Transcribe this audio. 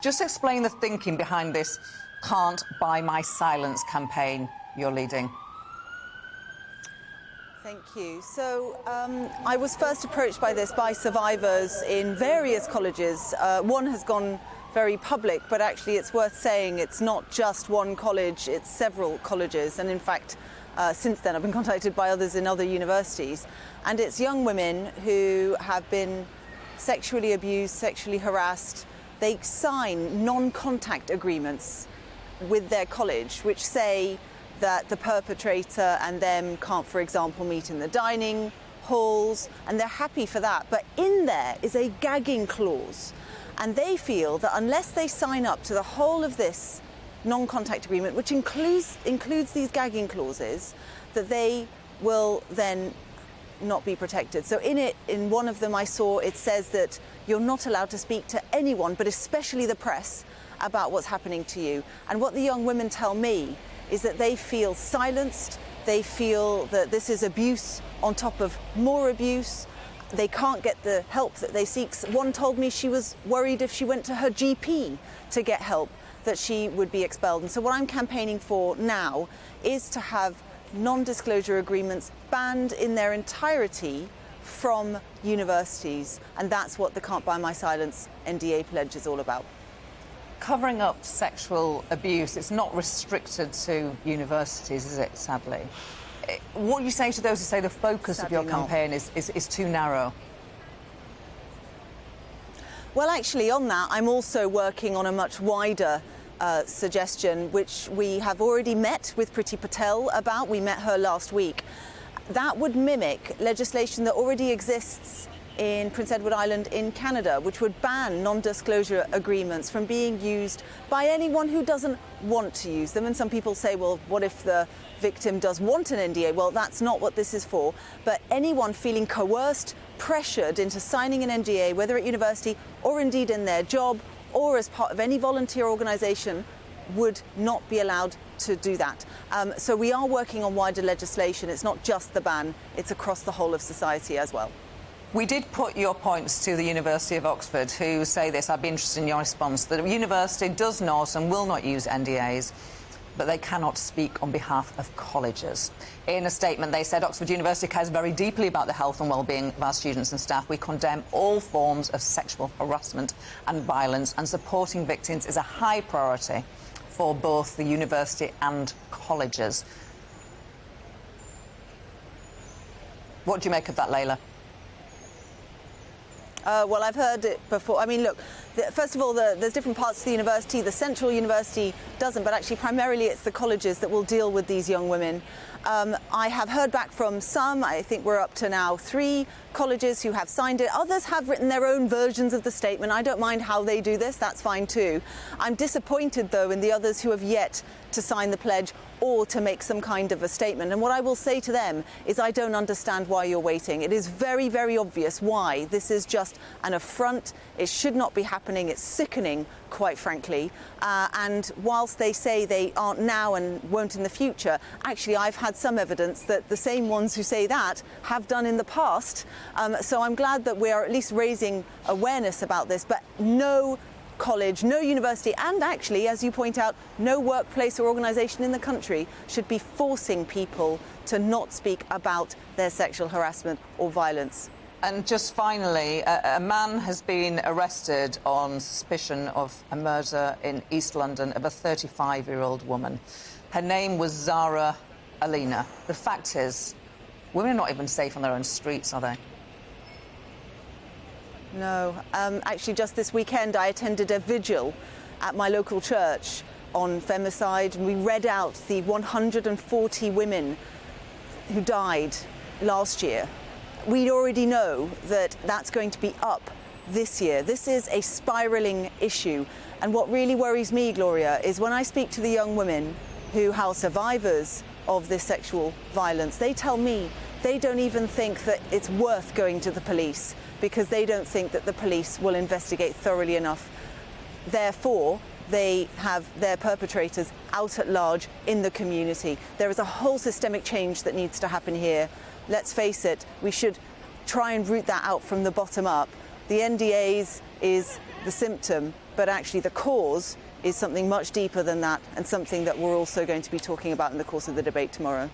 Just explain the thinking behind this "Can't Buy My Silence" campaign you're leading. Thank you. So I was first approached by this by survivors in various colleges. One has gone very public, but actually it's worth saying it's not just one college, it's several colleges. And in fact, since then I've been contacted by others in other universities. And it's young women who have been sexually abused, sexually harassed. They sign non-contact agreements with their college, which say that the perpetrator and them can't, for example, meet in the dining halls, and they're happy for that. But in there is a gagging clause, and they feel that unless they sign up to the whole of this non-contact agreement, which includes these gagging clauses, that they will then not be protected. So in one of them I saw it says that you're not allowed to speak to anyone, but especially the press, about what's happening to you. And what the young women tell me is that they feel silenced, they feel that this is abuse on top of more abuse, they can't get the help that they seek. One told me she was worried if she went to her GP to get help that she would be expelled. And so what I'm campaigning for now is to have non-disclosure agreements banned in their entirety from universities, and that's what the Can't Buy My Silence NDA pledge is all about. Covering up sexual abuse, it's not restricted to universities, is it, sadly? What do you say to those who say the focus Sadly of your campaign is too narrow? Well, actually, on that, I'm also working on a much wider suggestion, which we have already met with Priti Patel about. We met her last week. That would mimic legislation that already exists in Prince Edward Island in Canada, which would ban non-disclosure agreements from being used by anyone who doesn't want to use them. And some people say, well, what if the victim does want an NDA? Well, that's not what this is for. But anyone feeling coerced, pressured into signing an NDA, whether at university or indeed in their job or as part of any volunteer organisation, would not be allowed to do that. So we are working on wider legislation. It's not just the ban, it's across the whole of society as well. We did put your points to the University of Oxford, who say this. I'd be interested in your response. The university does not and will not use NDAs, but they cannot speak on behalf of colleges. In a statement, they said Oxford University cares very deeply about the health and well-being of our students and staff. We condemn all forms of sexual harassment and violence, and supporting victims is a high priority for both the university and colleges. What do you make of that, Layla? Well, I've heard it before. I mean, look, first of all, there's different parts of the university. The central university doesn't, but actually primarily it's the colleges that will deal with these young women. I have heard back from some. I think we're up to now 3 colleges who have signed it. Others have written their own versions of the statement. I don't mind how they do this. That's fine too. I'm disappointed, though, in the others who have yet to sign the pledge or to make some kind of a statement. And what I will say to them is I don't understand why you're waiting. It is very, very obvious why. This is just an affront. It should not be happening. It's sickening, quite frankly. And whilst they say they aren't now and won't in the future, actually I've had some evidence that the same ones who say that have done in the past. So I'm glad that we are at least raising awareness about this, but no college, no university, and actually, as you point out, no workplace or organisation in the country should be forcing people to not speak about their sexual harassment or violence. And just finally, a man has been arrested on suspicion of a murder in East London of a 35-year-old woman. Her name was Zara Alina. The fact is, women are not even safe on their own streets, are they? No. Actually, just this weekend, I attended a vigil at my local church on femicide, and we read out the 140 women who died last year. We already know that that's going to be up this year. This is a spiralling issue. And what really worries me, Gloria, is when I speak to the young women who are survivors of this sexual violence, they tell me they don't even think that it's worth going to the police because they don't think that the police will investigate thoroughly enough. Therefore, they have their perpetrators out at large in the community. There is a whole systemic change that needs to happen here. Let's face it, we should try and root that out from the bottom up. The NDAs is the symptom, but actually the cause is something much deeper than that, and something that we're also going to be talking about in the course of the debate tomorrow.